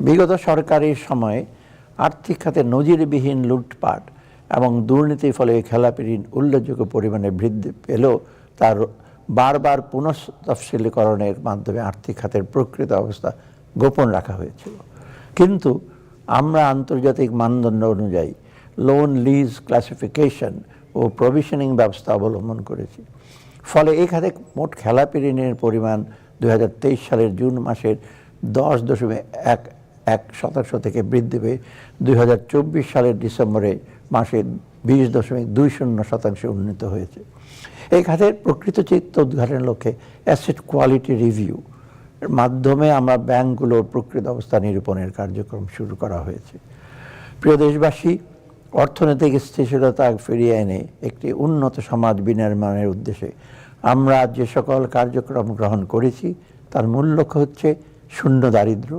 বিগত সরকারের সময়ে আর্থিক খাতে নজিরবিহীন লুটপাট এবং দুর্নীতির ফলে খেলাপি ঋণ উল্লেখযোগ্য পরিমাণে বৃদ্ধি পেলেও তার বারবার পুনঃতফসিলীকরণের মাধ্যমে আর্থিক খাতের প্রকৃত অবস্থা গোপন রাখা হয়েছিল। কিন্তু আমরা আন্তর্জাতিক মানদণ্ড অনুযায়ী লোন লিজ ক্লাসিফিকেশন ও প্রভিশনিং ব্যবস্থা অবলম্বন করেছি। ফলে এই খাতে মোট খেলাপি ঋণের পরিমাণ 2023 সালের জুন মাসের 10.11% থেকে বৃদ্ধি পেয়ে 2024 সালের ডিসেম্বরে মাসে 20.20% উন্নীত হয়েছে। এই খাতের প্রকৃত চিত্র উদ্ঘাটনের লক্ষ্যে অ্যাসেট কোয়ালিটি রিভিউ এর মাধ্যমে আমরা ব্যাংকগুলোর প্রকৃত অবস্থা নিরূপণের কার্যক্রম শুরু করা হয়েছে। প্রিয় দেশবাসী, অর্থনৈতিক স্থিতিশীলতা ফিরিয়ে এনে একটি উন্নত সমাজ বিনির্মাণের উদ্দেশ্যে আমরা যে সকল কার্যক্রম গ্রহণ করেছি তার মূল লক্ষ্য হচ্ছে শূন্য দারিদ্র্য,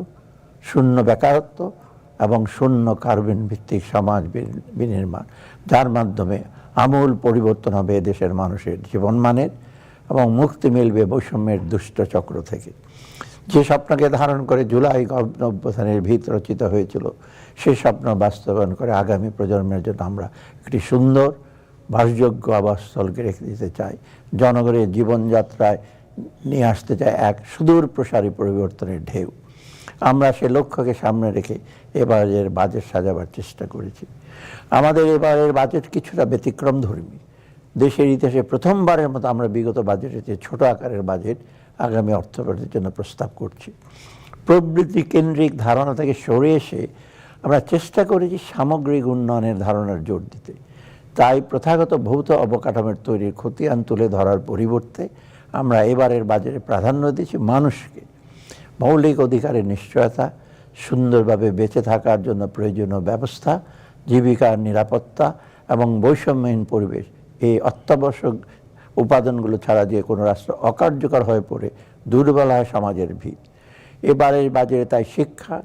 শূন্য বেকারত্ব এবং শূন্য কার্বন ভিত্তিক সমাজ বিনির্মাণ, যার মাধ্যমে আমূল পরিবর্তন হবে দেশের মানুষের জীবনমানের এবং মুক্তি মিলবে বৈষম্যের দুষ্ট চক্র থেকে। যে স্বপ্নকে ধারণ করে জুলাই অভ্যুত্থানের ভিত রচিত হয়েছিল, সেই স্বপ্ন বাস্তবায়ন করে আগামী প্রজন্মের জন্য আমরা একটি সুন্দর বাসযোগ্য আবাসস্থলকে রেখে দিতে চাই। জনগণের জীবনযাত্রায় নিয়ে আসতে চাই এক সুদূর প্রসারী পরিবর্তনের ঢেউ। আমরা সে লক্ষ্যকে সামনে রেখে এবারের বাজেট সাজাবার চেষ্টা করেছি। আমাদের এবারের বাজেট কিছুটা ব্যতিক্রমধর্মী। দেশের ইতিহাসে প্রথমবারের মতো আমরা বিগত বাজেটের চেয়ে ছোট আকারের বাজেট আগামী অর্থবছরের জন্য প্রস্তাব করছি। প্রবৃদ্ধি কেন্দ্রিক ধারণা থেকে সরে এসে আমরা চেষ্টা করেছি সামগ্রিক উন্নয়নের ধারণার জোর দিতে। তাই প্রথাগত ভৌত অবকাঠামোর তৈরির খতিয়ান তুলে ধরার পরিবর্তে আমরা এবারের বাজেটে প্রাধান্য দিচ্ছি মানুষকে। মৌলিক অধিকারের নিশ্চয়তা, সুন্দরভাবে বেঁচে থাকার জন্য প্রয়োজনীয় ব্যবস্থা, জীবিকার নিরাপত্তা এবং বৈষম্যহীন পরিবেশ, এই অত্যাবশ্যক উপাদানগুলো ছাড়া যে কোনো রাষ্ট্র অকার্যকর হয়ে পড়ে দুর্বল হয় সমাজের ভিত। এবারের বাজেটে তাই শিক্ষা,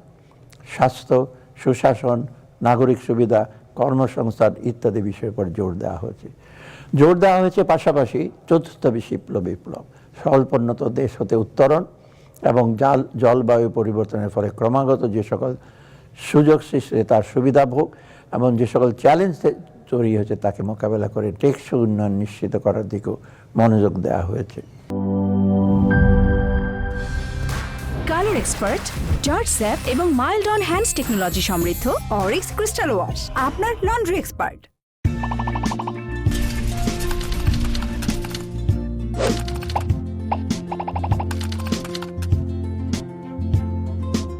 স্বাস্থ্য, সুশাসন, নাগরিক সুবিধা, কর্মসংস্থান ইত্যাদি বিষয়ের উপর জোর দেওয়া হয়েছে। পাশাপাশি চতুর্থ বিপ্লব, স্বল্পোন্নত দেশ হতে উত্তরণ এবং জলবায়ু পরিবর্তনের ফলে ক্রমাগত যে সকল সুযোগ সৃষ্টি তার সুবিধা ভোগ এবং যে সকল চ্যালেঞ্জ তৈরি হয়েছে তাকে মোকাবেলা করে টেকসই উন্নয়ন নিশ্চিত করার দিকেও মনোযোগ দেওয়া হয়েছে। কালার এক্সপার্ট, জর্জ স্যাপ এবং মাইল্ড অন হ্যান্ডস টেকনোলজি সমৃদ্ধ অরিক্স ক্রিস্টাল ওয়াশ আপনার লন্ড্রি এক্সপার্ট।